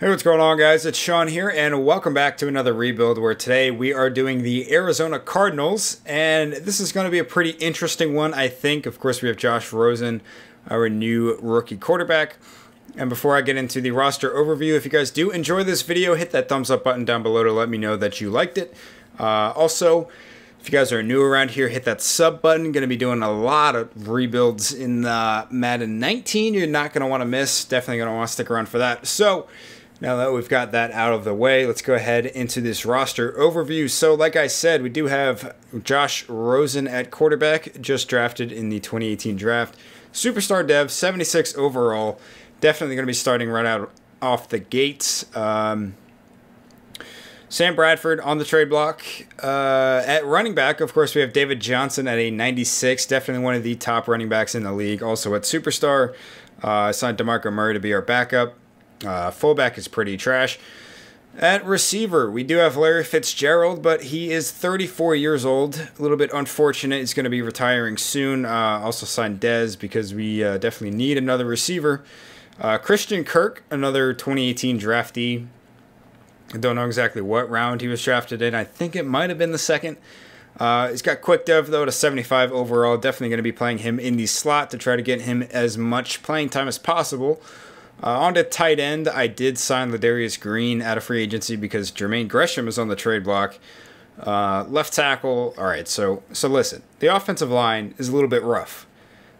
Hey, what's going on, guys? It's Sean here, and welcome back to another rebuild where today we are doing the Arizona Cardinals, and this is going to be a pretty interesting one, I think. Of course, we have Josh Rosen, our new rookie quarterback. And before I get into the roster overview, if you guys do enjoy this video, hit that thumbs up button down below to let me know that you liked it. Also, if you guys are new around here, hit that sub button. Going to be doing a lot of rebuilds in Madden 19. You're not going to want to miss. Definitely going to want to stick around for that. So, now that we've got that out of the way, let's go ahead into this roster overview. So, like I said, we do have Josh Rosen at quarterback, just drafted in the 2018 draft. Superstar dev, 76 overall. Definitely going to be starting right out off the gates. Sam Bradford on the trade block. At running back, of course, we have David Johnson at a 96. Definitely one of the top running backs in the league. Also at Superstar, signed DeMarco Murray to be our backup. Fullback is pretty trash. At receiver, we do have Larry Fitzgerald, but he is 34 years old. A little bit unfortunate. He's going to be retiring soon. Also signed Dez because we definitely need another receiver. Christian Kirk, another 2018 draftee. I don't know exactly what round he was drafted in. I think it might have been the second. He's got quick dev, though, to 75 overall. Definitely going to be playing him in the slot to try to get him as much playing time as possible. On to tight end, I did sign Ladarius Green out of free agency because Jermaine Gresham is on the trade block. Left tackle, all right. So listen, the offensive line is a little bit rough,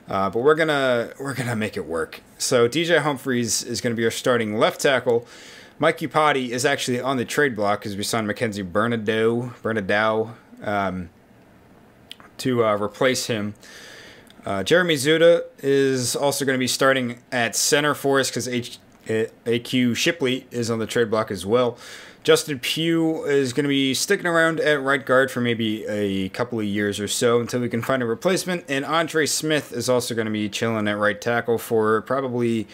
but we're gonna make it work. So DJ Humphries is gonna be our starting left tackle. Mike Upati is actually on the trade block because we signed Mackenzie Bernardo to replace him. Jeremy Zuda is also going to be starting at center for us because AQ Shipley is on the trade block as well. Justin Pugh is going to be sticking around at right guard for maybe a couple of years or so until we can find a replacement. And Andre Smith is also going to be chilling at right tackle for probably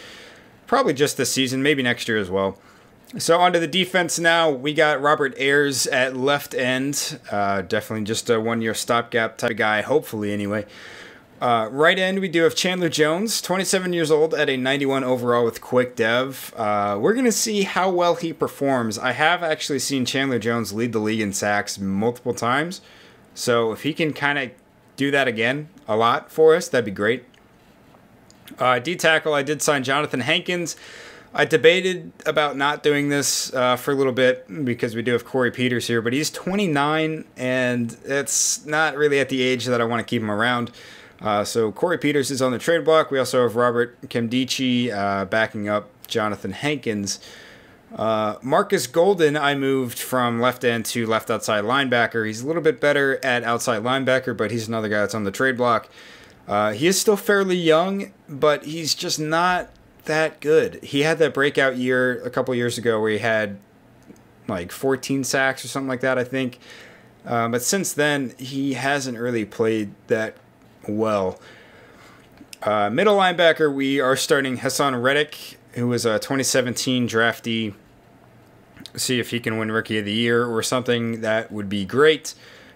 just this season, maybe next year as well. So onto the defense now. We got Robert Ayers at left end. Definitely just a one-year stopgap type of guy, hopefully anyway. Right end, we do have Chandler Jones, 27 years old at a 91 overall with quick dev. We're going to see how well he performs. I have actually seen Chandler Jones lead the league in sacks multiple times. So if he can kind of do that again a lot for us, that'd be great. D-tackle, I did sign Jonathan Hankins. I debated about not doing this for a little bit because we do have Corey Peters here, but he's 29 and it's not really at the age that I want to keep him around. So Corey Peters is on the trade block. We also have Robert Kemdichi backing up Jonathan Hankins. Marcus Golden, I moved from left end to left outside linebacker. He's a little bit better at outside linebacker, but he's another guy that's on the trade block. He is still fairly young, but he's just not that good. He had that breakout year a couple years ago where he had like 14 sacks or something like that, I think. But since then, he hasn't really played that well. Middle linebacker, we are starting Hassan Reddick, who was a 2017 draftee. See if he can win Rookie of the Year or something. That would be great.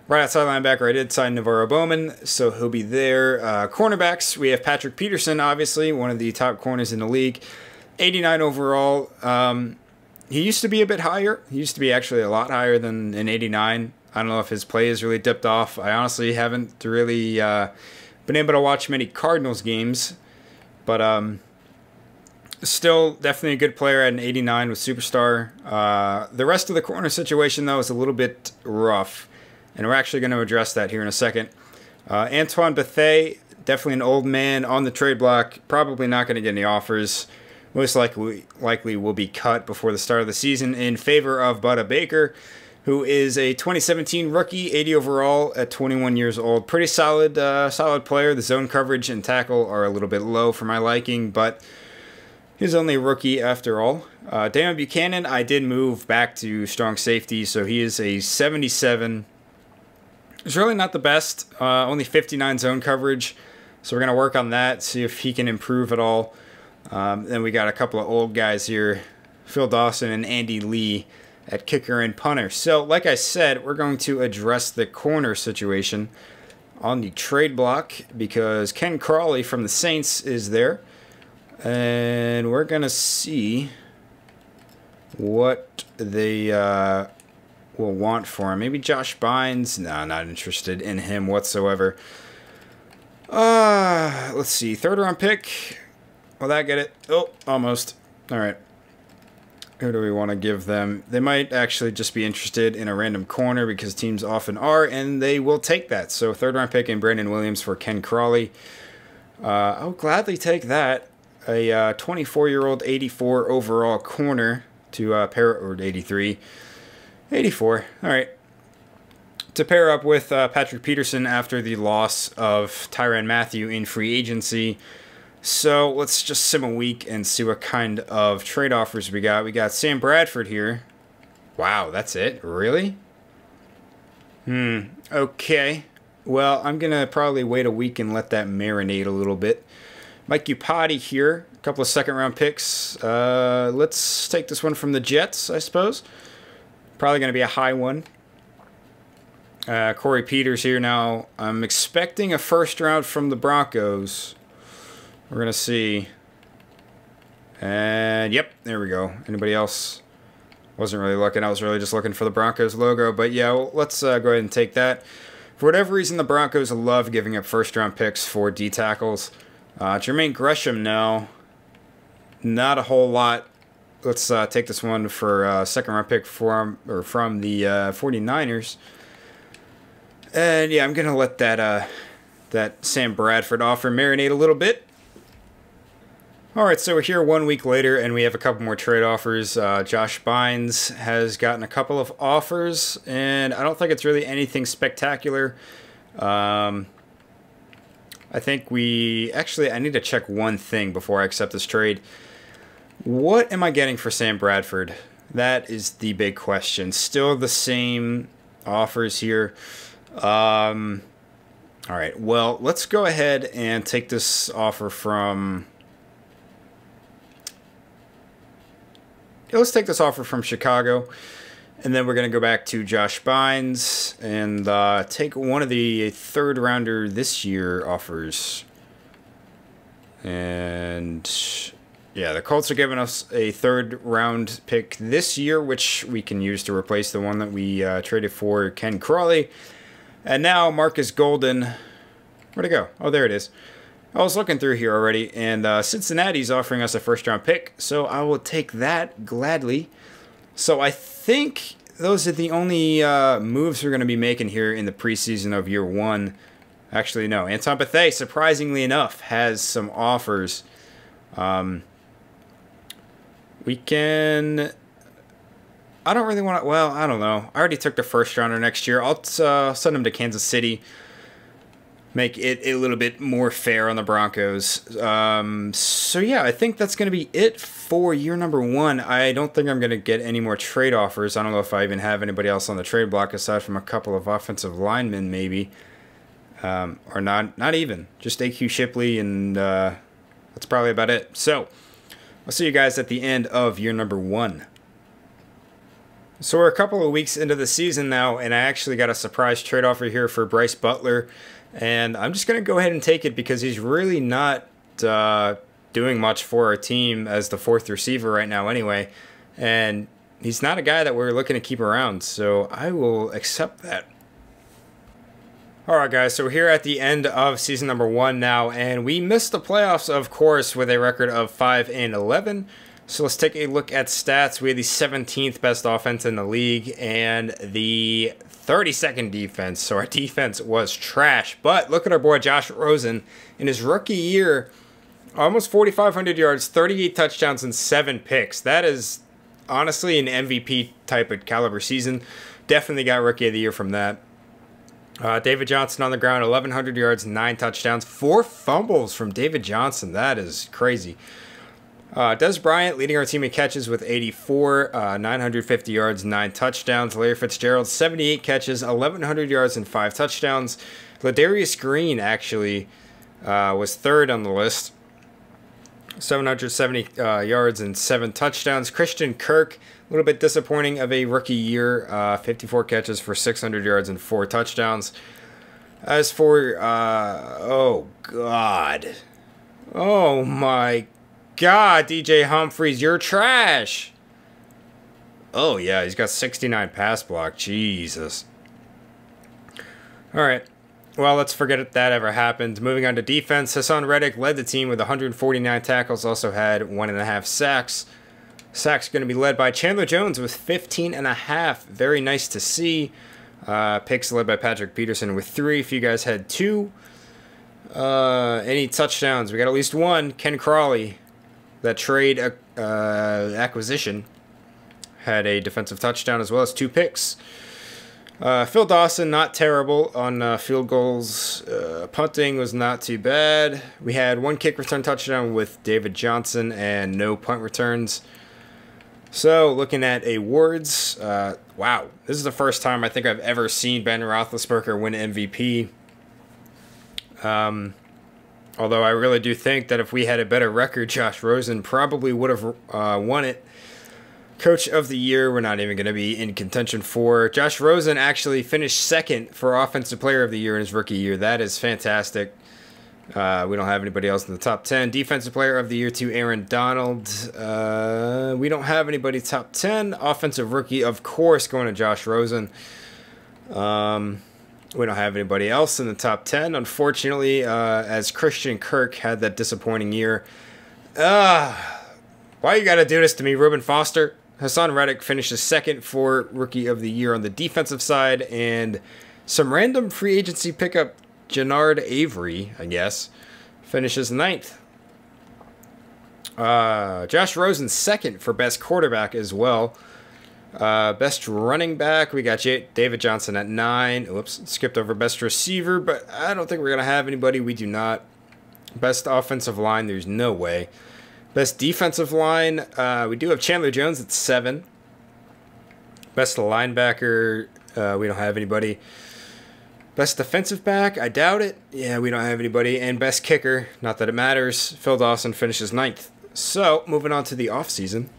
Right outside linebacker, I did sign Navarro Bowman, so he'll be there. Cornerbacks, we have Patrick Peterson, obviously, one of the top corners in the league. 89 overall. He used to be a bit higher. He used to be actually a lot higher than an 89. I don't know if his play has really dipped off. I honestly haven't really been able to watch many Cardinals games, but still definitely a good player at an 89 with Superstar. The rest of the corner situation, though, is a little bit rough, and we're actually going to address that here in a second. Antoine Bethea, definitely an old man on the trade block, probably not going to get any offers. Most likely will be cut before the start of the season in favor of Budda Baker, who is a 2017 rookie, 80 overall at 21 years old. Pretty solid player. The zone coverage and tackle are a little bit low for my liking, but he's only a rookie after all. Damon Buchanan, I did move back to strong safety, so he is a 77. It's really not the best, only 59 zone coverage, so we're going to work on that, see if he can improve at all. Then we got a couple of old guys here, Phil Dawson and Andy Lee at kicker and punter. So, like I said, we're going to address the corner situation on the trade block because Ken Crawley from the Saints is there. And we're going to see what they will want for him. Maybe Josh Bynes. No, not interested in him whatsoever. Let's see. 3rd round pick. Will that get it? Oh, almost. All right. Who do we want to give them? They might actually just be interested in a random corner because teams often are, and they will take that. So 3rd round pick in Brandon Williams for Ken Crawley. I'll gladly take that. A 24-year-old 84 overall corner to pair, or 83. 84. All right. To pair up with Patrick Peterson after the loss of Tyrann Mathieu in free agency. So let's just sim a week and see what kind of trade offers we got. We got Sam Bradford here. Wow, that's it? Really? Okay. Well, I'm going to probably wait a week and let that marinate a little bit. Mike Upati here. A couple of 2nd round picks. Let's take this one from the Jets, I suppose. Probably going to be a high one. Corey Peters here now. I'm expecting a 1st round from the Broncos. We're going to see. And, yep, there we go. Anybody else? Wasn't really looking. I was really just looking for the Broncos logo. But, yeah, well, let's go ahead and take that. For whatever reason, the Broncos love giving up 1st round picks for D tackles. Jermaine Gresham now. Not a whole lot. Let's take this one for 2nd round pick from the 49ers. And, yeah, I'm going to let that Sam Bradford offer marinate a little bit. Alright, so we're here 1 week later, and we have a couple more trade offers. Josh Bynes has gotten a couple of offers, and I don't think it's really anything spectacular. I think I need to check one thing before I accept this trade. What am I getting for Sam Bradford? That is the big question. Still the same offers here. Alright, well, let's go ahead and take this offer from... Let's take this offer from Chicago, and then we're going to go back to Josh Bynes and take one of the 3rd rounder this year offers. And yeah, the Colts are giving us a 3rd round pick this year, which we can use to replace the one that we traded for Ken Crawley. And now Marcus Golden, where'd it go? Oh, there it is. I was looking through here already, and Cincinnati's offering us a 1st round pick, so I will take that gladly. So I think those are the only moves we're going to be making here in the preseason of year 1. Actually, no. Anton Bethea, surprisingly enough, has some offers. We can... I don't really want to... Well, I don't know. I already took the 1st rounder next year. I'll send him to Kansas City. Make it a little bit more fair on the Broncos. So, yeah, I think that's going to be it for year number 1. I don't think I'm going to get any more trade offers. I don't know if I even have anybody else on the trade block aside from a couple of offensive linemen, maybe. Or not even. Just A.Q. Shipley, and that's probably about it. So, I'll see you guys at the end of year number 1. So we're a couple of weeks into the season now, and I actually got a surprise trade offer here for Bryce Butler. And I'm just going to go ahead and take it because he's really not doing much for our team as the 4th receiver right now anyway. And he's not a guy that we're looking to keep around, so I will accept that. Alright guys, so we're here at the end of season number 1 now, and we missed the playoffs, of course, with a record of 5-11. So let's take a look at stats. We had the 17th best offense in the league and the 32nd defense. So our defense was trash. But look at our boy Josh Rosen in his rookie year. Almost 4,500 yards, 38 touchdowns, and 7 picks. That is honestly an MVP type of caliber season. Definitely got rookie of the year from that. David Johnson on the ground, 1,100 yards, 9 touchdowns, 4 fumbles from David Johnson. That is crazy. Des Bryant leading our team in catches with 84, 950 yards, 9 touchdowns. Larry Fitzgerald, 78 catches, 1,100 yards, and 5 touchdowns. Ladarius Green actually was 3rd on the list. 770 yards and 7 touchdowns. Christian Kirk, a little bit disappointing of a rookie year. 54 catches for 600 yards and 4 touchdowns. As for, oh, God. Oh, my God, DJ Humphries, you're trash. Oh, yeah, he's got 69 pass block. Jesus. All right. Well, let's forget that ever happened. Moving on to defense, Hassan Reddick led the team with 149 tackles, also had 1.5 sacks. Sacks going to be led by Chandler Jones with 15.5. Very nice to see. Picks led by Patrick Peterson with 3. If you guys had 2. Any touchdowns? We got at least 1. Ken Crawley, that trade acquisition, had a defensive touchdown as well as 2 picks. Phil Dawson, not terrible on field goals. Punting was not too bad. We had 1 kick return touchdown with David Johnson and no punt returns. So, looking at awards, wow, this is the first time I think I've ever seen Ben Roethlisberger win MVP. Although I really do think that if we had a better record, Josh Rosen probably would have won it. Coach of the Year, we're not even going to be in contention for. Josh Rosen actually finished 2nd for Offensive Player of the Year in his rookie year. That is fantastic. We don't have anybody else in the top 10. Defensive Player of the Year to Aaron Donald. We don't have anybody top 10. Offensive Rookie, of course, going to Josh Rosen. We don't have anybody else in the top 10. Unfortunately, as Christian Kirk had that disappointing year. Why you got to do this to me, Reuben Foster? Hassan Reddick finishes 2nd for Rookie of the Year on the defensive side, and some random free agency pickup, Jannard Avery, I guess, finishes 9th. Josh Rosen 2nd for best quarterback as well. Best running back, we got David Johnson at 9. Oops, skipped over best receiver, but I don't think we're going to have anybody. We do not. Best offensive line, there's no way. Best defensive line, we do have Chandler Jones at 7. Best linebacker, we don't have anybody. Best defensive back, I doubt it. Yeah, we don't have anybody. And best kicker, not that it matters, Phil Dawson finishes 9th. So, moving on to the offseason.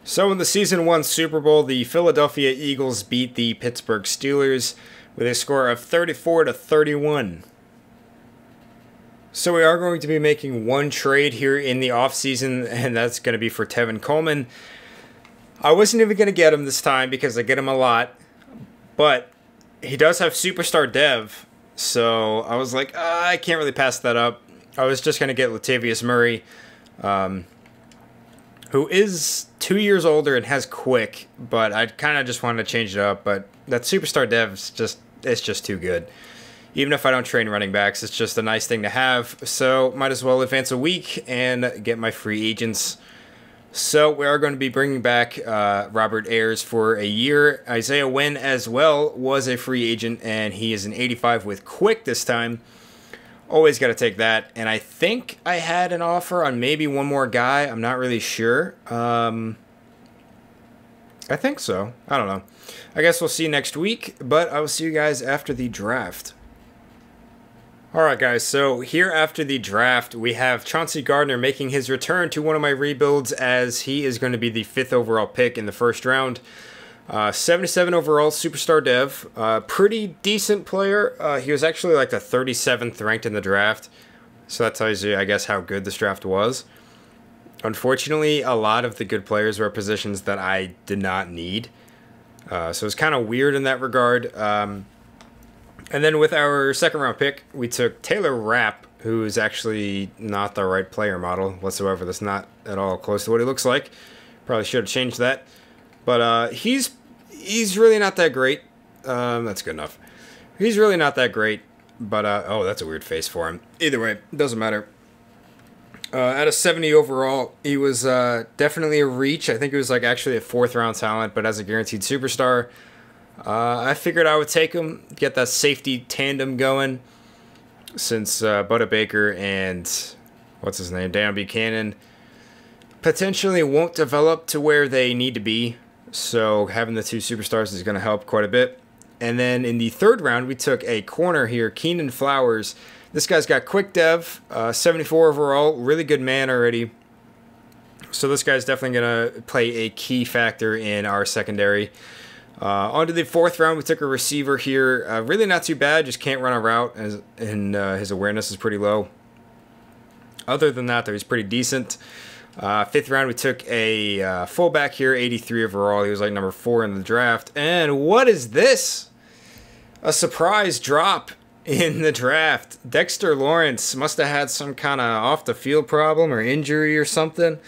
So, in the Season 1 Super Bowl, the Philadelphia Eagles beat the Pittsburgh Steelers with a score of 34-31. So we are going to be making 1 trade here in the offseason, and that's going to be for Tevin Coleman. I wasn't even going to get him this time because I get him a lot, but he does have Superstar Dev, so I was like, I can't really pass that up. I was just going to get Latavius Murray, who is 2 years older and has quick, but I kind of just wanted to change it up, but that Superstar Dev is just too good. Even if I don't train running backs, it's just a nice thing to have. So might as well advance a week and get my free agents. So we are going to be bringing back Robert Ayers for a year. Isaiah Wynn as well was a free agent, and he is an 85 with quick this time. Always got to take that. And I think I had an offer on maybe one more guy. I'm not really sure. I think so. I don't know. I guess we'll see next week, but I will see you guys after the draft. Alright guys, so here after the draft, we have Chauncey Gardner making his return to one of my rebuilds as he is going to be the 5th overall pick in the first round. 77 overall, Superstar Dev. Pretty decent player. He was actually like the 37th ranked in the draft. So that tells you, I guess, how good this draft was. Unfortunately, a lot of the good players were at positions that I did not need. So it's kind of weird in that regard. And then with our 2nd round pick, we took Taylor Rapp, who is actually not the right player model whatsoever. That's not at all close to what he looks like. Probably should have changed that. But he's really not that great. That's good enough. He's really not that great. But, oh, that's a weird face for him. Either way, doesn't matter. At a 70 overall, he was definitely a reach. I think he was like actually a 4th round talent, but as a guaranteed superstar. I figured I would take him, get that safety tandem going, since Budda Baker and, what's his name, Dan Buchanan, potentially won't develop to where they need to be, so having the 2 superstars is going to help quite a bit. And then in the 3rd round, we took a corner here, Keenan Flowers. This guy's got quick dev, 74 overall, really good man already. So this guy's definitely going to play a key factor in our secondary. On to the 4th round, we took a receiver here. Really not too bad, just can't run a route, and his awareness is pretty low. Other than that, though, he's pretty decent. Fifth round, we took a fullback here, 83 overall. He was like number 4 in the draft. And what is this? A surprise drop in the draft. Dexter Lawrence must have had some kind of off-the-field problem or injury or something.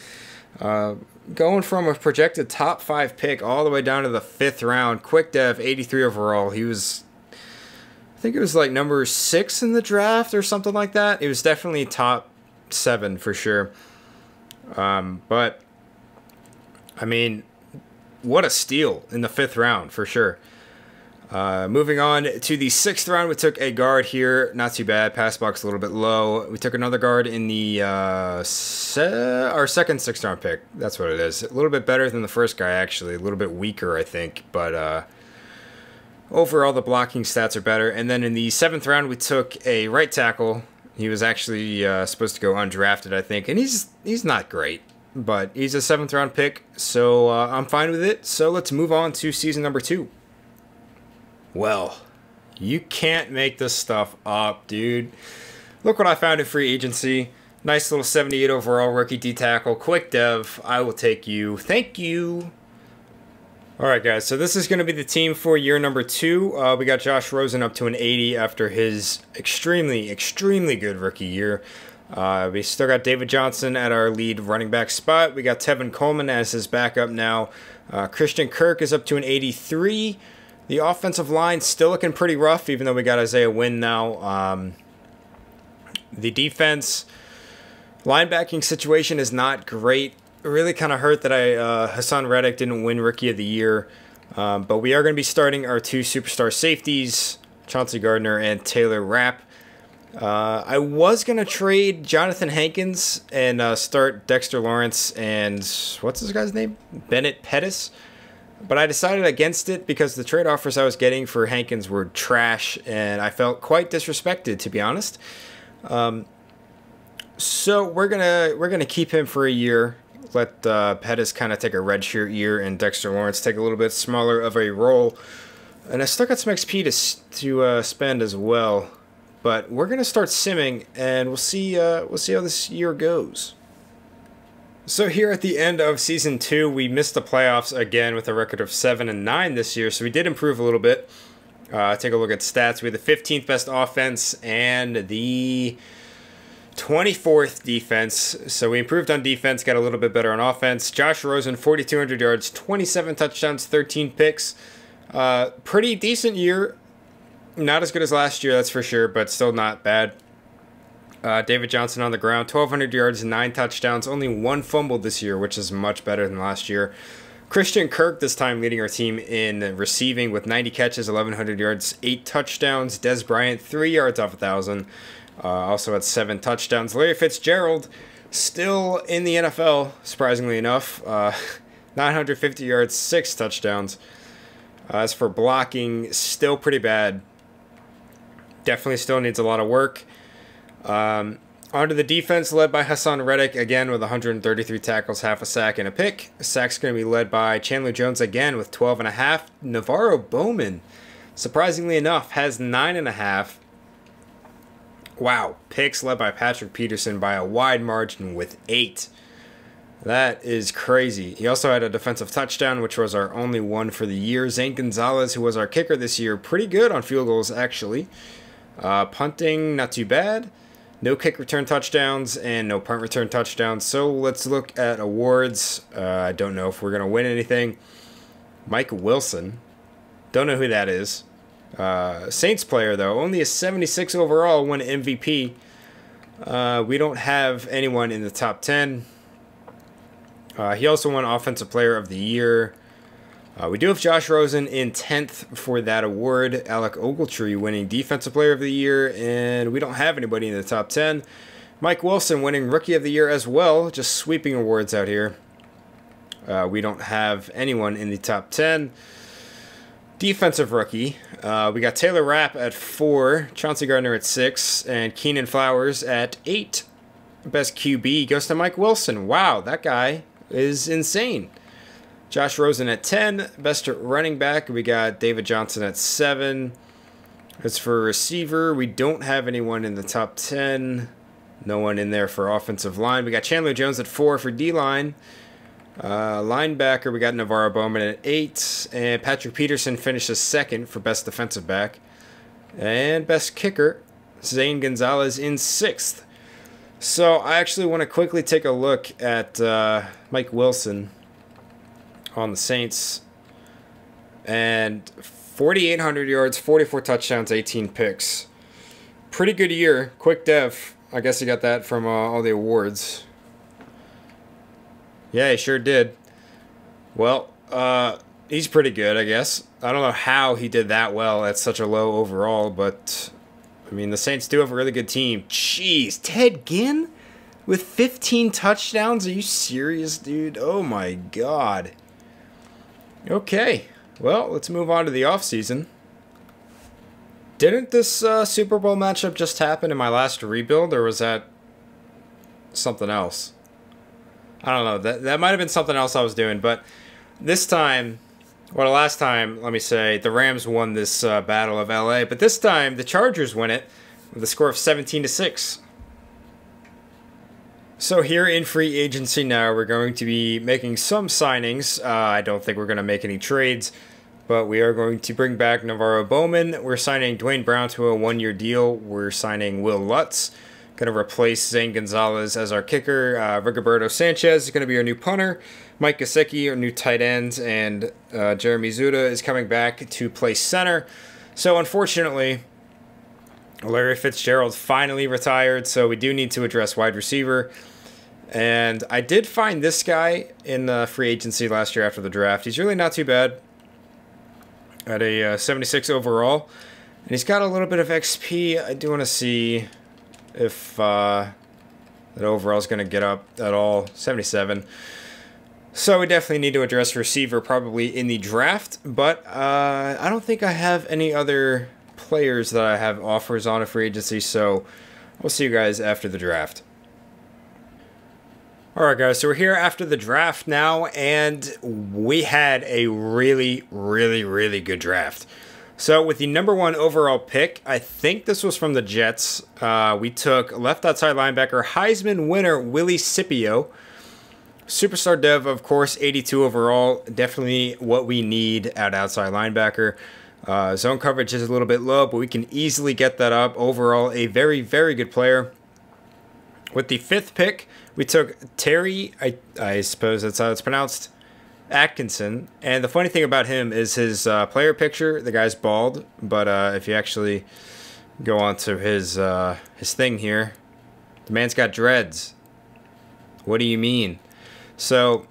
Going from a projected top 5 pick all the way down to the 5th round. Quick dev, 83 overall. He was, I think it was like number 6 in the draft or something like that. It was definitely top 7 for sure. But, I mean, what a steal in the 5th round for sure. Moving on to the 6th round, we took a guard here. Not too bad. Pass box a little bit low. We took another guard in the our second 6th round pick. That's what it is. A little bit better than the first guy, actually. A little bit weaker, I think. But overall, the blocking stats are better. And then in the 7th round, we took a right tackle. He was actually supposed to go undrafted, I think. And he's not great. But he's a 7th round pick, so I'm fine with it. So let's move on to season number 2. Well, you can't make this stuff up, dude. Look what I found in free agency. Nice little 78 overall rookie D-tackle. Quick dev. I will take you. Thank you. Alright, guys. So this is going to be the team for year number 2. We got Josh Rosen up to an 80 after his extremely, extremely good rookie year. We still got David Johnson at our lead running back spot. We got Tevin Coleman as his backup now. Christian Kirk is up to an 83. The offensive line still looking pretty rough, even though we got Isaiah Wynn now. The defense linebacking situation is not great. It really kind of hurt that Hassan Reddick didn't win Rookie of the Year. But we are going to be starting our 2 superstar safeties, Chauncey Gardner and Taylor Rapp. I was going to trade Jonathan Hankins and start Dexter Lawrence and, what's this guy's name? Bennett Pettis. But I decided against it because the trade offers I was getting for Hankins were trash, and I felt quite disrespected, to be honest. So we're gonna keep him for a year. Let Pettis kind of take a redshirt year, and Dexter Lawrence take a little bit smaller of a role. And I still got some XP to spend as well. But we're gonna start simming, and we'll see how this year goes. So here at the end of Season 2, we missed the playoffs again with a record of 7-9 this year, so we did improve a little bit. Take a look at stats. We had the 15th best offense and the 24th defense, so we improved on defense, got a little bit better on offense. Josh Rosen, 4,200 yards, 27 touchdowns, 13 picks. Pretty decent year. Not as good as last year, that's for sure, but still not bad. David Johnson on the ground, 1,200 yards, 9 touchdowns, only 1 fumble this year, which is much better than last year. Christian Kirk this time leading our team in receiving with 90 catches, 1,100 yards, 8 touchdowns. Des Bryant, 3 yards off 1,000, also had 7 touchdowns. Larry Fitzgerald, still in the NFL, surprisingly enough, 950 yards, 6 touchdowns. As for blocking, still pretty bad. Definitely still needs a lot of work. Onto the defense, led by Hassan Reddick, again with 133 tackles, half a sack, and a pick. Sack's going to be led by Chandler Jones again with 12.5. Navarro Bowman, surprisingly enough, has 9.5. Wow. Picks led by Patrick Peterson by a wide margin with 8. That is crazy. He also had a defensive touchdown, which was our only one for the year. Zane Gonzalez, who was our kicker this year, pretty good on field goals, actually. Punting, not too bad. No kick return touchdowns and no punt return touchdowns. So let's look at awards. I don't know if we're going to win anything. Mike Wilson. Don't know who that is. Saints player, though. Only a 76 overall, won MVP. We don't have anyone in the top 10. He also won Offensive Player of the Year. We do have Josh Rosen in 10th for that award. Alec Ogletree winning Defensive Player of the Year. And we don't have anybody in the top 10. Mike Wilson winning Rookie of the Year as well. Just sweeping awards out here. We don't have anyone in the top 10. Defensive Rookie. We got Taylor Rapp at 4. Chauncey Gardner at 6. And Keenan Flowers at 8. Best QB goes to Mike Wilson. Wow, that guy is insane. Josh Rosen at 10. Best running back, we got David Johnson at 7. As for receiver, we don't have anyone in the top 10. No one in there for offensive line. We got Chandler Jones at 4 for D-line. Linebacker, we got Navarro Bowman at 8. And Patrick Peterson finishes 2nd for best defensive back. And best kicker, Zane Gonzalez in 6th. So I actually want to quickly take a look at Mike Wilson on the Saints. And 4,800 yards, 44 touchdowns, 18 picks. Pretty good year. Quick dev. I guess he got that from all the awards. Yeah, he sure did. Well, he's pretty good, I guess. I don't know how he did that well at such a low overall, but I mean, the Saints do have a really good team. Jeez, Ted Ginn with 15 touchdowns? Are you serious, dude? Oh my God. Okay, well, let's move on to the offseason. Didn't this Super Bowl matchup just happen in my last rebuild, or was that something else? I don't know. That might have been something else I was doing, but this time, well, last time, let me say, the Rams won this Battle of LA, but this time the Chargers win it with a score of 17-6. So here in free agency now, we're going to be making some signings. I don't think we're going to make any trades, but we are going to bring back Navarro Bowman. We're signing Dwayne Brown to a 1-year deal. We're signing Will Lutz. Going to replace Zane Gonzalez as our kicker. Rigoberto Sanchez is going to be our new punter. Mike Gesicki, our new tight ends. And Jeremy Zuda is coming back to play center. So unfortunately, Larry Fitzgerald finally retired. So we do need to address wide receiver. And I did find this guy in the free agency last year after the draft. He's really not too bad. At a 76 overall. And he's got a little bit of XP. I do want to see if that overall is going to get up at all. 77. So we definitely need to address receiver probably in the draft. But I don't think I have any other players that I have offers on a free agency. So we'll see you guys after the draft. Alright guys, so we're here after the draft now, and we had a really good draft. So with the #1 overall pick, I think this was from the Jets, we took left outside linebacker, Heisman winner Willie Scipio. Superstar dev, of course, 82 overall, definitely what we need at outside linebacker. Zone coverage is a little bit low, but we can easily get that up. Overall, a very good player. With the 5th pick, we took Terry, I suppose that's how it's pronounced, Atkinson. And the funny thing about him is his player picture, the guy's bald. But if you actually go on to his thing here, the man's got dreads. What do you mean? So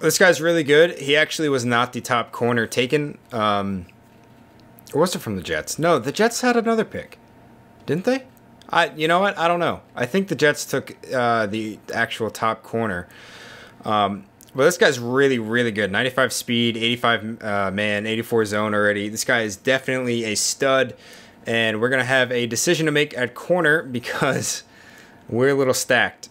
this guy's really good. He actually was not the top corner taken. Or was it from the Jets? No, the Jets had another pick. Didn't they? You know what? I don't know. I think the Jets took the actual top corner. But this guy's really good. 95 speed, 85 man, 84 zone already. This guy is definitely a stud. And we're going to have a decision to make at corner because we're a little stacked.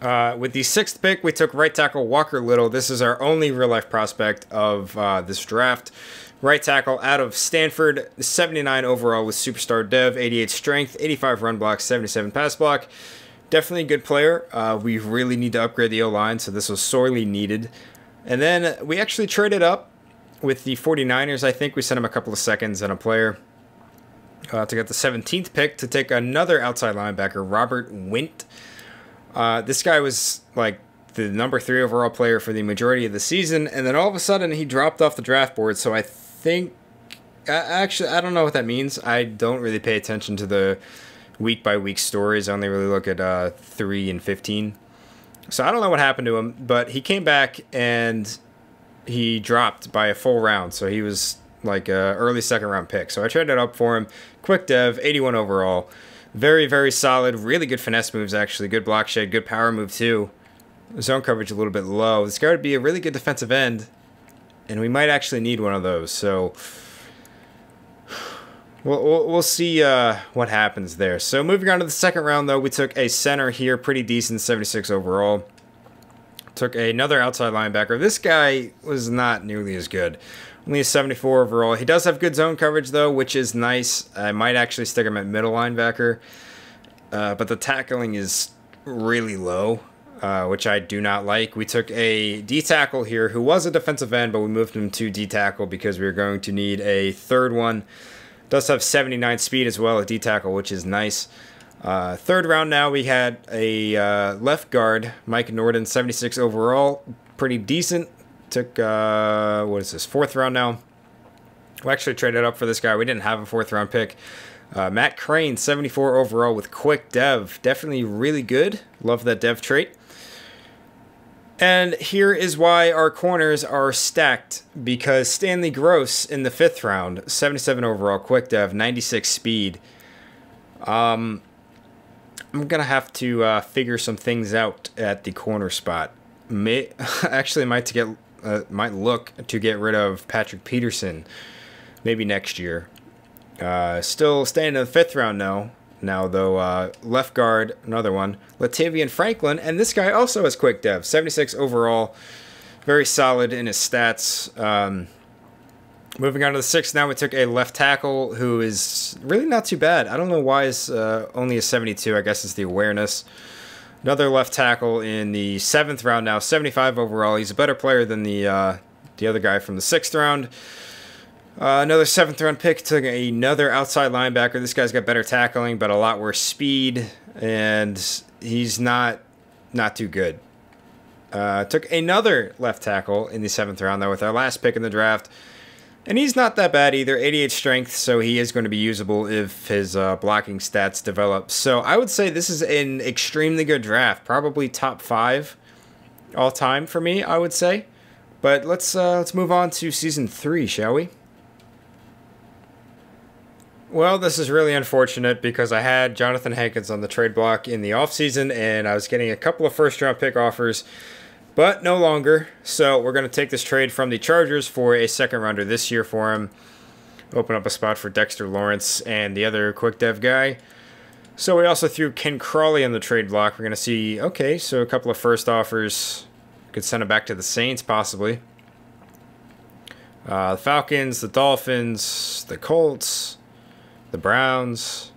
With the 6th pick, we took right tackle Walker Little. This is our only real-life prospect of this draft. Right tackle out of Stanford, 79 overall with superstar dev, 88 strength, 85 run block, 77 pass block. Definitely a good player. We really need to upgrade the O-line, so this was sorely needed. And then we actually traded up with the 49ers. I think we sent him a couple of seconds and a player to get the 17th pick to take another outside linebacker, Robert Wint. This guy was like the #3 overall player for the majority of the season, and then all of a sudden he dropped off the draft board, so I think, actually, I don't know what that means. I don't really pay attention to the week-by-week stories. I only really look at 3 and 15. So I don't know what happened to him, but he came back and he dropped by a full round, so he was like an early 2nd round pick. So I traded up for him. Quick dev, 81 overall. Very solid, really good finesse moves, actually. Good block shed, good power move, too. Zone coverage a little bit low. This guy would be a really good defensive end, and we might actually need one of those. So we'll see what happens there. So moving on to the 2nd round, though, we took a center here, pretty decent, 76 overall. Took another outside linebacker. This guy was not nearly as good. Only a 74 overall. He does have good zone coverage, though, which is nice. I might actually stick him at middle linebacker. but the tackling is really low, which I do not like. We took a D-tackle here who was a defensive end, but we moved him to D-tackle because we were going to need a third one. Does have 79 speed as well, a D-tackle, which is nice. Third round now, we had a left guard, Mike Norden, 76 overall. Pretty decent. Took, what is this, fourth round now. We actually traded up for this guy. We didn't have a fourth round pick. Matt Crane, 74 overall with quick dev. Definitely really good. Love that dev trait. And here is why our corners are stacked. Because Stanley Gross in the fifth round, 77 overall, quick dev, 96 speed. I'm going to have to figure some things out at the corner spot. Actually might look to get rid of Patrick Peterson maybe next year. Still staying in the fifth round now though. Left guard, another one, Latavian Franklin, and this guy also has quick dev, 76 overall, very solid in his stats. Moving on to the sixth now, we took a left tackle who is really not too bad. I don't know why it's only a 72. I guess it's the awareness. Another left tackle in the seventh round now, 75 overall. He's a better player than the other guy from the sixth round. Another seventh round pick, took another outside linebacker. This guy's got better tackling, but a lot worse speed, and he's not too good. Took another left tackle in the seventh round though with our last pick in the draft. And he's not that bad either, 88 strength, so he is going to be usable if his blocking stats develop. So I would say this is an extremely good draft, probably top 5 all time for me, I would say. But let's move on to Season 3, shall we? Well, this is really unfortunate because I had Jonathan Hankins on the trade block in the offseason, and I was getting a couple of first-round pick offers, but no longer. So we're going to take this trade from the Chargers for a second rounder this year for him. Open up a spot for Dexter Lawrence and the other quick dev guy. So we also threw Ken Crawley on the trade block. We're going to see, okay, so a couple of first offers. Could send him back to the Saints possibly. The Falcons, the Dolphins, the Colts, the Browns.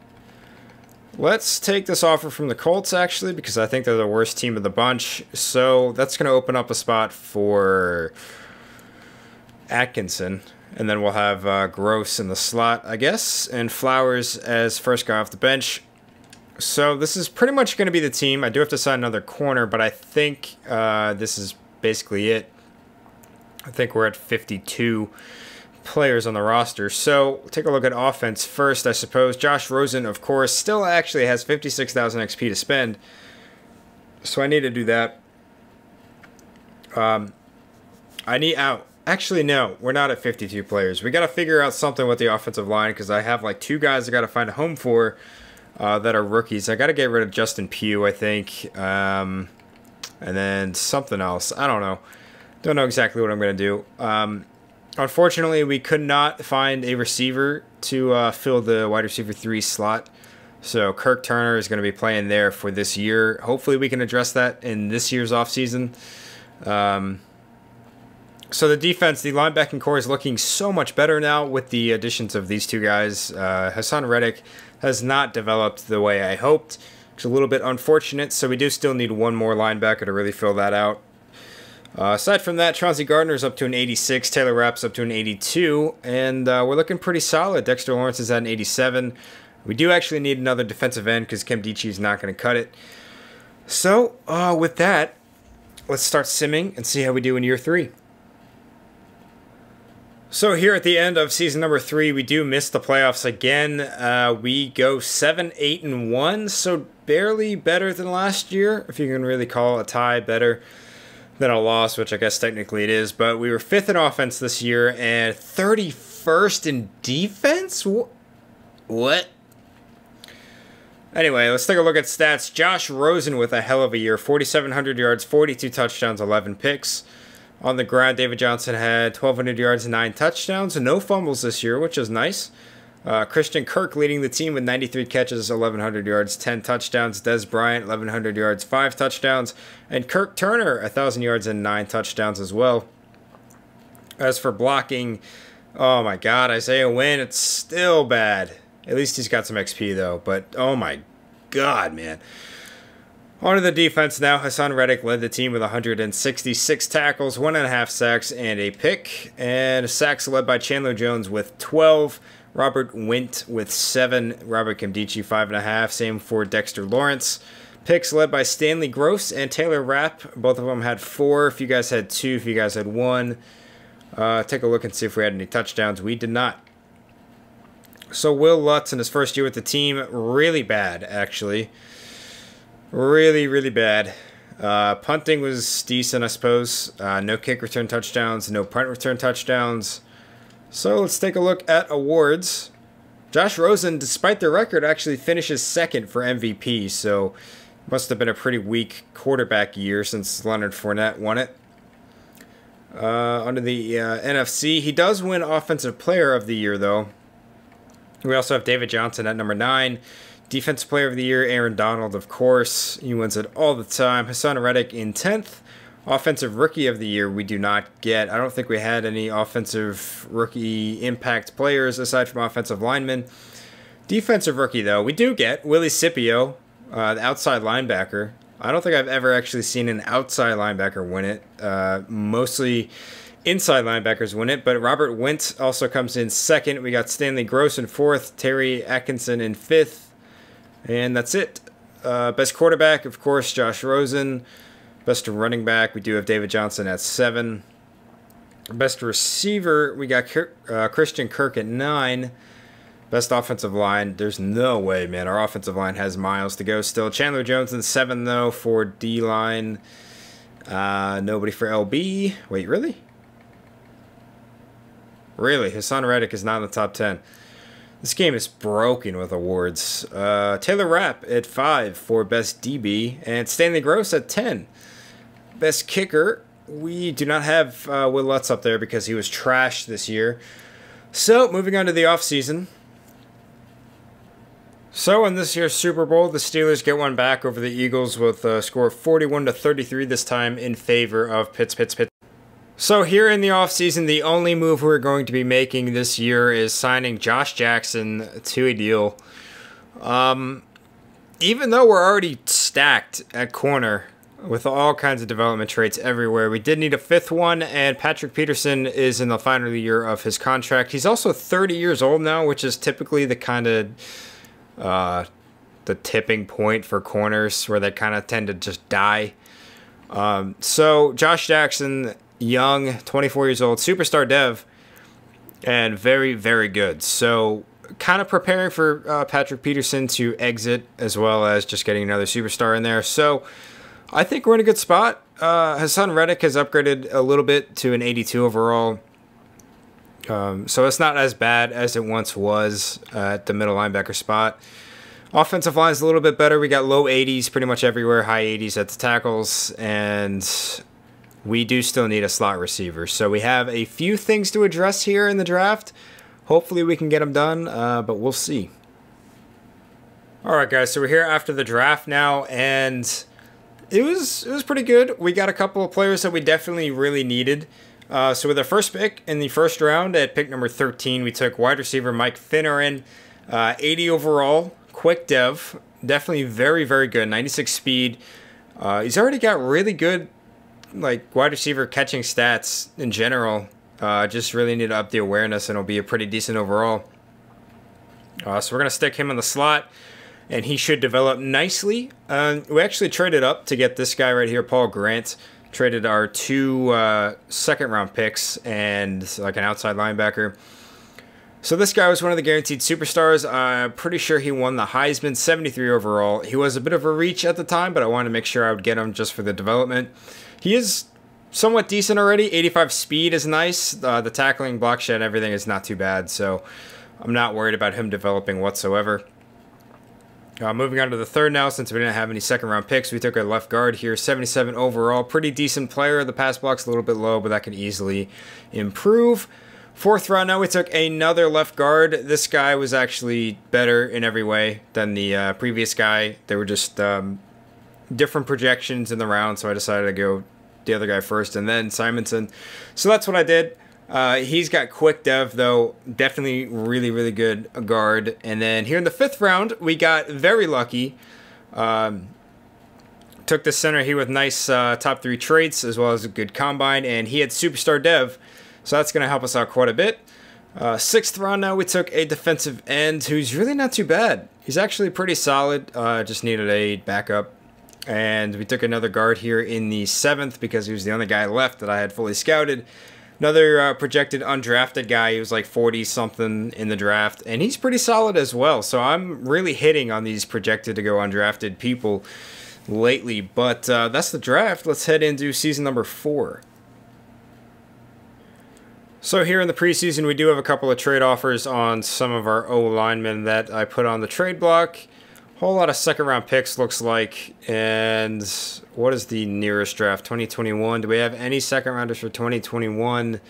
Let's take this offer from the Colts, actually, because I think they're the worst team of the bunch. So that's going to open up a spot for Atkinson. And then we'll have Gross in the slot, I guess, and Flowers as first guy off the bench. So this is pretty much going to be the team. I do have to sign another corner, but I think this is basically it. I think we're at 52 players on the roster. So take a look at offense first, I suppose. Josh Rosen, of course, still actually has 56,000 XP to spend. So I need to do that. I need out. Actually, no, we're not at 52 players. We got to figure out something with the offensive line because I have like 2 guys I got to find a home for that are rookies. I got to get rid of Justin Pugh, I think. And then something else. I don't know. Don't know exactly what I'm going to do. Unfortunately, we could not find a receiver to fill the wide receiver 3 slot. So Kirk Turner is going to be playing there for this year. Hopefully we can address that in this year's offseason. So the defense, the linebacking core is looking so much better now with the additions of these 2 guys. Hassan Reddick has not developed the way I hoped. It's a little bit unfortunate, so we do still need one more linebacker to really fill that out. Aside from that, Chauncey Gardner's up to an 86, Taylor Rapp's up to an 82, and we're looking pretty solid. Dexter Lawrence is at an 87. We do actually need another defensive end because Kim Dichie is not going to cut it. So, with that, let's start simming and see how we do in year 3. So here at the end of season number 3, we do miss the playoffs again. We go 7-8-1, so barely better than last year, if you can really call a tie better than a loss, which I guess technically it is. But we were 5th in offense this year and 31st in defense? What? Anyway, let's take a look at stats. Josh Rosen with a hell of a year. 4,700 yards, 42 touchdowns, 11 picks. On the ground, David Johnson had 1,200 yards and 9 touchdowns. No fumbles this year, which is nice. Christian Kirk leading the team with 93 catches, 1,100 yards, 10 touchdowns. Des Bryant, 1,100 yards, 5 touchdowns. And Kirk Turner, 1,000 yards and 9 touchdowns as well. As for blocking, oh my God, Isaiah Wynn, it's still bad. At least he's got some XP though. But oh my God, man. On to the defense now. Hassan Reddick led the team with 166 tackles, 1.5 sacks, and a pick. And sacks led by Chandler Jones with 12. Robert Wint with 7. Robert Kimdichie 5.5. Same for Dexter Lawrence. Picks led by Stanley Gross and Taylor Rapp. Both of them had 4. If you guys had 2, if you guys had 1. Take a look and see if we had any touchdowns. We did not. So Will Lutz in his first year with the team, really bad, actually. Really, really bad. Punting was decent, I suppose. No kick return touchdowns, no punt return touchdowns. So let's take a look at awards. Josh Rosen, despite the record, actually finishes second for MVP. So must have been a pretty weak quarterback year since Leonard Fournette won it. Under the NFC, he does win Offensive Player of the Year, though. We also have David Johnson at number 9. Defensive Player of the Year, Aaron Donald, of course. He wins it all the time. Hassan Reddick in 10th. Offensive Rookie of the Year, we do not get. I don't think we had any Offensive Rookie impact players aside from offensive linemen. Defensive Rookie, though, we do get Willie Scipio, the outside linebacker. I don't think I've ever actually seen an outside linebacker win it. Mostly inside linebackers win it, but Robert Wint also comes in 2nd. We got Stanley Gross in 4th, Terry Atkinson in 5th. And that's it. Best quarterback, of course, Josh Rosen. Best running back, we do have David Johnson at 7. Best receiver, we got Christian Kirk at 9. Best offensive line, there's no way, man. Our offensive line has miles to go still. Chandler Jones in 7, though, for D-line. Nobody for LB. Wait, really? Really? Hassan Reddick is not in the top 10. This game is broken with awards. Taylor Rapp at 5 for Best DB, and Stanley Gross at 10. Best Kicker, we do not have Will Lutz up there because he was trash this year. So, moving on to the offseason. So, in this year's Super Bowl, the Steelers get one back over the Eagles with a score of 41-33 this time in favor of Pitts. So here in the offseason, the only move we're going to be making this year is signing Josh Jackson to a deal. Even though we're already stacked at corner with all kinds of development traits everywhere, we did need a 5th one, and Patrick Peterson is in the final year of his contract. He's also 30 years old now, which is typically the kind of the tipping point for corners where they kind of tend to just die. So Josh Jackson, young, 24 years old, superstar dev, and very, very good. So kind of preparing for Patrick Peterson to exit, as well as just getting another superstar in there. So I think we're in a good spot. Hassan Reddick has upgraded a little bit to an 82 overall. So it's not as bad as it once was at the middle linebacker spot. Offensive line is a little bit better. We got low 80s pretty much everywhere, high 80s at the tackles, and we do still need a slot receiver. So we have a few things to address here in the draft. Hopefully we can get them done, but we'll see. All right, guys, so we're here after the draft now, and it was pretty good. We got a couple of players that we definitely really needed. So with our first pick in the first round at pick number 13, we took wide receiver Mike Finneran, 80 overall, quick dev, definitely very, very good, 96 speed. He's already got really good like wide receiver catching stats in general. Just really need to up the awareness, and it'll be a pretty decent overall. So we're going to stick him in the slot, and he should develop nicely. We actually traded up to get this guy right here, Paul Grant. Traded our 2 second-round picks and like an outside linebacker. So this guy was one of the guaranteed superstars. I'm pretty sure he won the Heisman, 73 overall. He was a bit of a reach at the time, but I wanted to make sure I would get him just for the development. He is somewhat decent already. 85 speed is nice. The tackling, block shed, everything is not too bad. So I'm not worried about him developing whatsoever. Moving on to the third now, since we didn't have any second-round picks, we took a left guard here, 77 overall. Pretty decent player. The pass block's a little bit low, but that can easily improve. Fourth round now, we took another left guard. This guy was actually better in every way than the previous guy. They were just different projections in the round, so I decided to go the other guy first and then Simonson. So that's what I did. He's got quick dev, though. Definitely really, really good guard. And then here in the 5th round, we got very lucky. Took the center here with nice top 3 traits, as well as a good combine. And he had superstar dev, so that's going to help us out quite a bit. 6th round now, we took a defensive end who's really not too bad. He's actually pretty solid. Just needed a backup. And we took another guard here in the 7th because he was the only guy left that I had fully scouted. Another projected undrafted guy. He was like 40-something in the draft. And he's pretty solid as well. So I'm really hitting on these projected to go undrafted people lately. But that's the draft. Let's head into season number 4. So here in the preseason, we do have a couple of trade offers on some of our O linemen that I put on the trade block. Whole lot of 2nd round picks looks like. And what is the nearest draft? 2021. Do we have any 2nd rounders for 2021?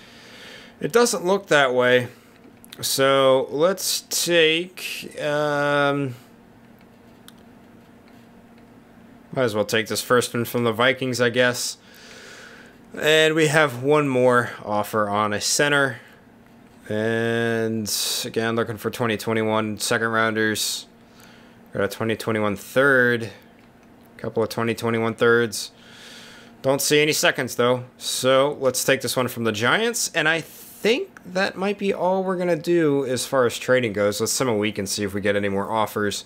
It doesn't look that way. So let's take... might as well take this first one from the Vikings, I guess. And we have one more offer on a center. And again, looking for 2021 2nd rounders. Got a 2021 3rd. A couple of 2021 3rds. Don't see any 2nds though. So let's take this one from the Giants. And I think that might be all we're going to do as far as trading goes. Let's sim a week and see if we get any more offers.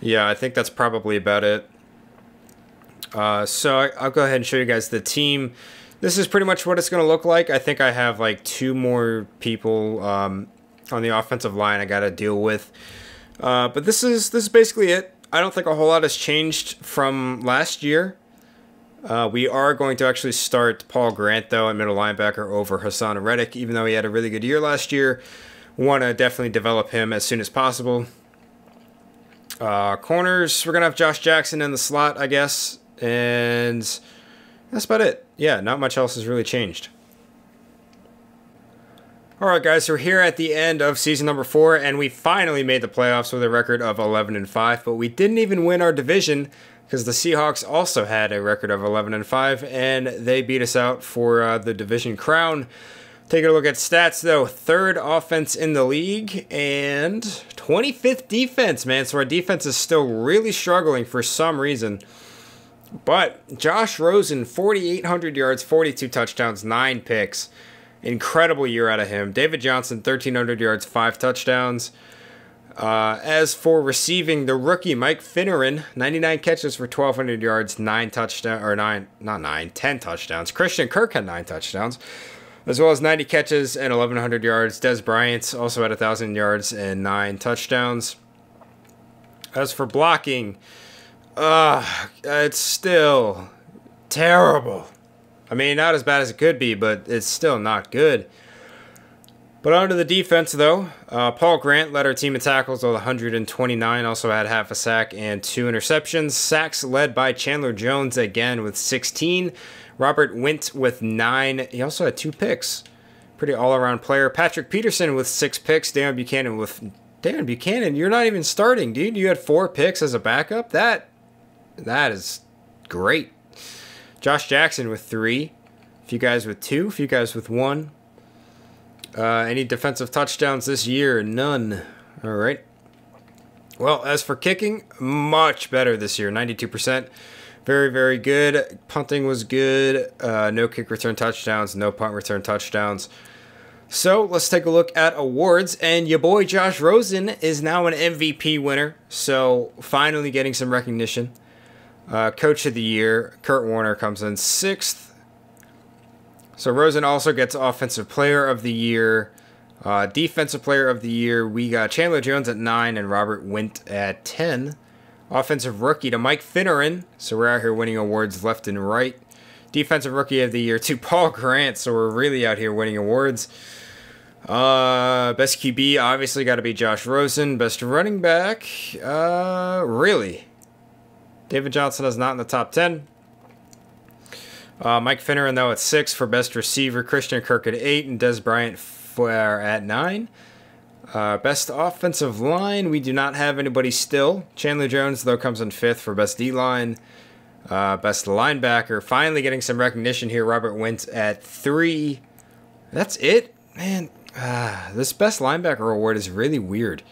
Yeah, I think that's probably about it. So I'll go ahead and show you guys the team. This is pretty much what it's going to look like. I think I have like 2 more people on the offensive line I got to deal with. But this is basically it. I don't think a whole lot has changed from last year. We are going to actually start Paul Grant, though, at middle linebacker over Hassan Reddick, even though he had a really good year last year. Want to definitely develop him as soon as possible. Corners, we're going to have Josh Jackson in the slot, I guess. And that's about it. Yeah, not much else has really changed. Alright guys, so we're here at the end of season number 4, and we finally made the playoffs with a record of 11-5, but we didn't even win our division because the Seahawks also had a record of 11-5, and they beat us out for the division crown. Taking a look at stats though, 3rd offense in the league, and 25th defense, man, so our defense is still really struggling for some reason. But Josh Rosen, 4,800 yards, 42 touchdowns, 9 picks. Incredible year out of him. David Johnson, 1,300 yards, 5 touchdowns. As for receiving, the rookie Mike Finneran, 99 catches for 1,200 yards, 10 touchdowns. Christian Kirk had 9 touchdowns, as well as 90 catches and 1,100 yards. Des Bryant also had 1,000 yards and 9 touchdowns. As for blocking, it's still terrible. I mean, not as bad as it could be, but it's still not good. But on to the defense, though. Paul Grant led our team in tackles with 129, also had half a sack and 2 interceptions. Sacks led by Chandler Jones again with 16. Robert Wint with 9. He also had 2 picks. Pretty all-around player. Patrick Peterson with 6 picks. Dan Buchanan, you're not even starting, dude. You had 4 picks as a backup? That is great. Josh Jackson with 3. A few guys with 2. A few guys with 1. Any defensive touchdowns this year? None. All right. Well, as for kicking, much better this year. 92%. Very, very good. Punting was good. No kick return touchdowns. No punt return touchdowns. So let's take a look at awards. And your boy Josh Rosen is now an MVP winner. So finally getting some recognition. Coach of the Year, Kurt Warner comes in 6th. So Rosen also gets Offensive Player of the Year. Defensive Player of the Year, we got Chandler Jones at 9 and Robert Wint at 10. Offensive Rookie to Mike Finneran. So we're out here winning awards left and right. Defensive Rookie of the Year to Paul Grant. So we're really out here winning awards. Best QB, obviously got to be Josh Rosen. Best running back, really? David Johnson is not in the top 10. Mike Finneran, though, at 6 for best receiver. Christian Kirk at 8 and Des Bryant at 9. Best offensive line, we do not have anybody still. Chandler Jones, though, comes in 5th for best D-line. Best linebacker, finally getting some recognition here. Robert Wint at 3. That's it? Man, this best linebacker award is really weird.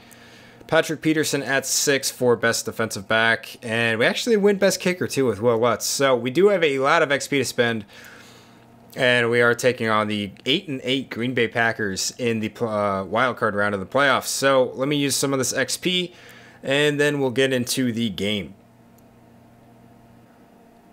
Patrick Peterson at 6 for best defensive back. And we actually win best kicker, too, with Will Lutz. So we do have a lot of XP to spend. And we are taking on the 8-8 Green Bay Packers in the wild card round of the playoffs. So let me use some of this XP, and then we'll get into the game.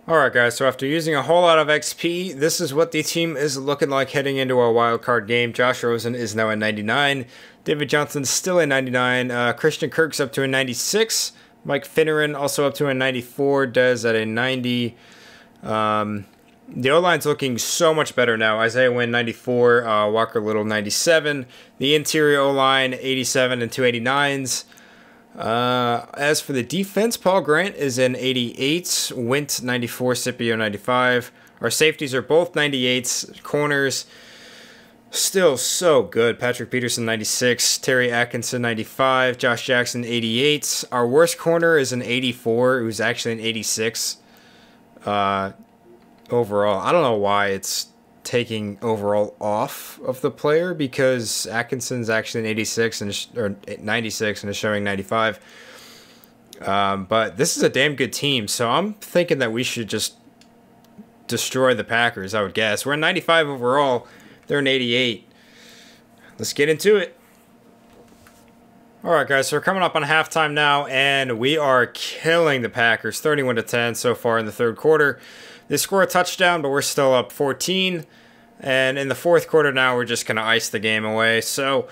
Alright guys, so after using a whole lot of XP, this is what the team is looking like heading into our wild card game. Josh Rosen is now at 99. David Johnson's still at 99. Christian Kirk's up to a 96. Mike Finneran also up to a 94. Dez at a 90. The O-line's looking so much better now. Isaiah Wynn, 94. Walker Little, 97. The interior O-line, 87 and 289s. As for the defense, Paul Grant is in 88. Wint, 94. Scipio, 95. Our safeties are both 98s. Corners, still so good. Patrick Peterson, 96. Terry Atkinson, 95. Josh Jackson, 88. Our worst corner is an 84, who's actually an 86. Overall, I don't know why it's taking overall off of the player, because Atkinson's actually an 86 or 96 and is showing 95. But this is a damn good team, so I'm thinking that we should just destroy the Packers, I would guess. We're 95 overall. They're an 88. Let's get into it. Alright guys, so we're coming up on halftime now, and we are killing the Packers 31-10 so far in the third quarter. They score a touchdown, but we're still up 14. And in the fourth quarter now, we're just going to ice the game away. So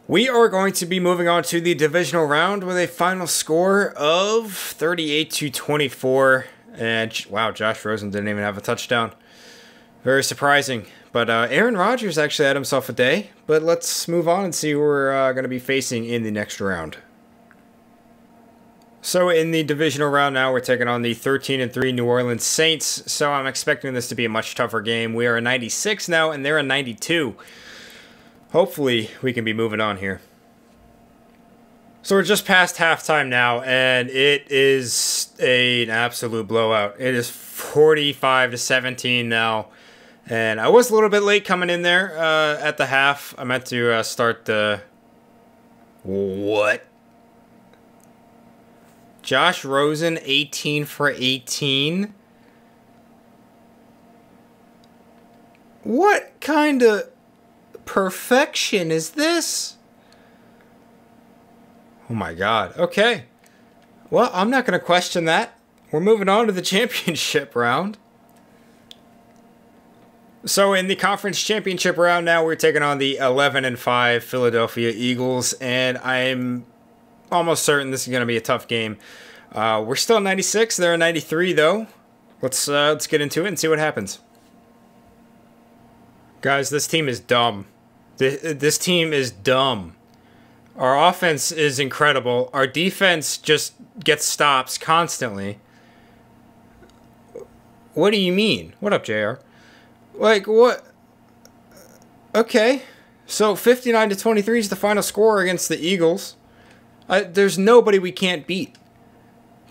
we are going to be moving on to the divisional round with a final score of 38-24. And wow, Josh Rosen didn't even have a touchdown. Very surprising. But Aaron Rodgers actually had himself a day. But let's move on and see who we're going to be facing in the next round. So in the divisional round now, we're taking on the 13-3 New Orleans Saints. So I'm expecting this to be a much tougher game. We are a 96 now, and they're a 92. Hopefully, we can be moving on here. So we're just past halftime now, and it is an absolute blowout. It is 45-17 now. And I was a little bit late coming in there at the half. I meant to start the... What? Josh Rosen, 18 for 18. What kind of perfection is this? Oh my God. Okay. Well, I'm not going to question that. We're moving on to the championship round. So in the conference championship round now, we're taking on the 11-5 Philadelphia Eagles, and I'm almost certain this is going to be a tough game. We're still 96. They're 93, though. Let's get into it and see what happens. Guys, this team is dumb. This team is dumb. Our offense is incredible. Our defense just gets stops constantly. What do you mean? What up, JR? Like, what? Okay. So 59-23 is the final score against the Eagles. There's nobody we can't beat.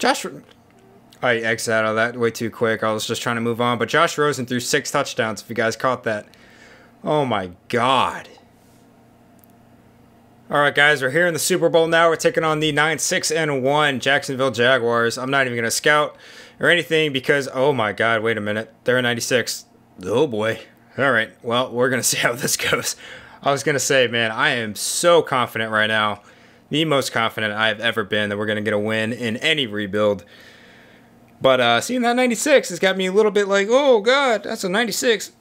I exited out of that way too quick. I was just trying to move on. But Josh Rosen threw 6 touchdowns, if you guys caught that. Oh, my God. All right, guys, we're here in the Super Bowl now. We're taking on the 9-6-1 Jacksonville Jaguars. I'm not even going to scout or anything because, oh, my God, wait a minute. They're a 96. Oh, boy. All right, well, we're going to see how this goes. I was going to say, man, I am so confident right now. The most confident I've ever been that we're going to get a win in any rebuild. But seeing that 96 has got me a little bit like, oh, God, that's a 96.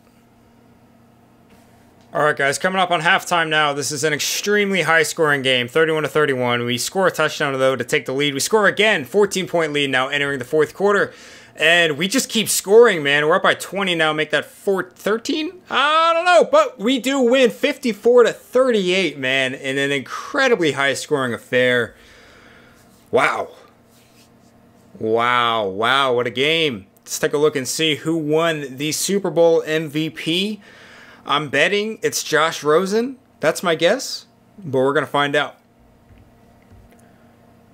All right, guys, coming up on halftime now. This is an extremely high-scoring game, 31-31. We score a touchdown, though, to take the lead. We score again, 14-point lead now entering the fourth quarter. And we just keep scoring, man. We're up by 20 now. Make that 13? I don't know. But we do win 54-38, man, in an incredibly high-scoring affair. Wow. Wow. Wow. What a game. Let's take a look and see who won the Super Bowl MVP. I'm betting it's Josh Rosen. That's my guess. But we're going to find out.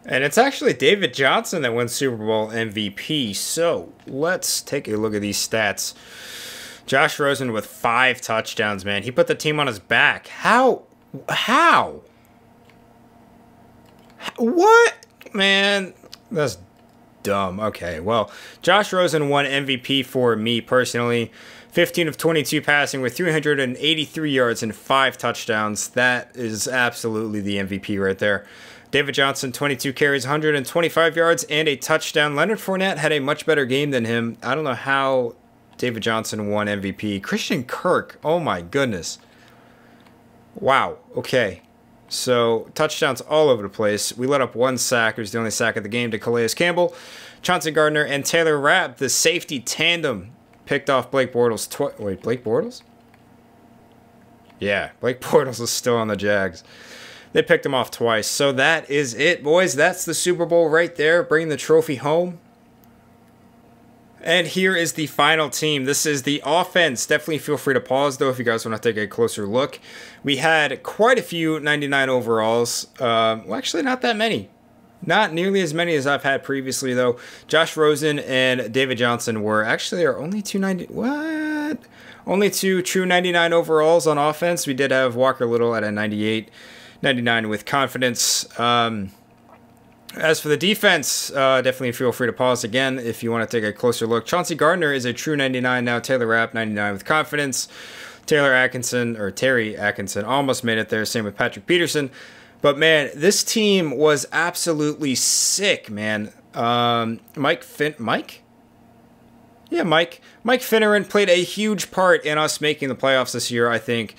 And it's actually David Johnson that won Super Bowl MVP. So let's take a look at these stats. Josh Rosen with 5 touchdowns, man. He put the team on his back. How? How? What? Man, that's dumb. Okay, well, Josh Rosen won MVP for me personally. 15 of 22 passing with 383 yards and 5 touchdowns. That is absolutely the MVP right there. David Johnson, 22 carries, 125 yards, and a touchdown. Leonard Fournette had a much better game than him. I don't know how David Johnson won MVP. Christian Kirk, oh my goodness. Wow, okay. So, touchdowns all over the place. We let up 1 sack. It was the only sack of the game to Calais Campbell. Chauncey Gardner and Taylor Rapp, the safety tandem, picked off Blake Bortles. Wait, Blake Bortles? Yeah, Blake Bortles is still on the Jags. They picked him off twice. So that is it, boys. That's the Super Bowl right there. Bringing the trophy home. And here is the final team. This is the offense. Definitely feel free to pause, though, if you guys want to take a closer look. We had quite a few 99 overalls. Well, actually, not that many. Not nearly as many as I've had previously, though. Josh Rosen and David Johnson were actually our only 290. What? Only 2 true 99 overalls on offense. We did have Walker Little at a 98. 99 with confidence. As for the defense, definitely feel free to pause again if you want to take a closer look. Chauncey Gardner is a true 99 now. Taylor Rapp, 99 with confidence. Terry Atkinson almost made it there. Same with Patrick Peterson. But, man, this team was absolutely sick, man. Mike Finneran played a huge part in us making the playoffs this year, I think.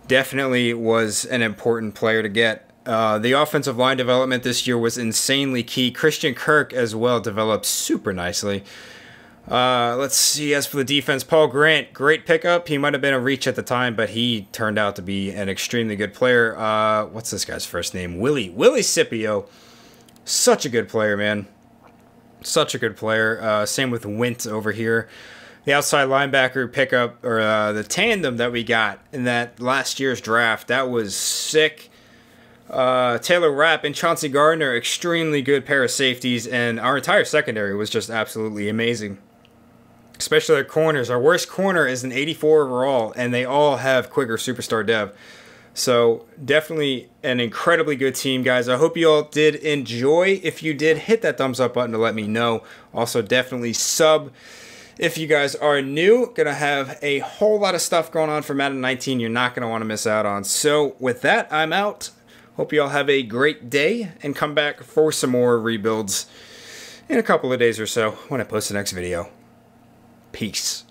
Definitely was an important player to get. The offensive line development this year was insanely key. Christian Kirk as well developed super nicely. Let's see. As for the defense, Paul Grant, great pickup. He might have been a reach at the time, but he turned out to be an extremely good player. What's this guy's first name? Willie Scipio. Such a good player, man. Such a good player. Same with Wint over here. The outside linebacker pickup, or the tandem that we got in that last year's draft, that was sick. Taylor Rapp and Chauncey Gardner, extremely good pair of safeties, and our entire secondary was just absolutely amazing. Especially our corners. Our worst corner is an 84 overall, and they all have quicker superstar dev. So definitely an incredibly good team, guys. I hope you all did enjoy. If you did, hit that thumbs up button to let me know. Also, definitely sub. If you guys are new, going to have a whole lot of stuff going on for Madden 19 you're not going to want to miss out on. So with that, I'm out. Hope you all have a great day and come back for some more rebuilds in a couple of days or so when I post the next video. Peace.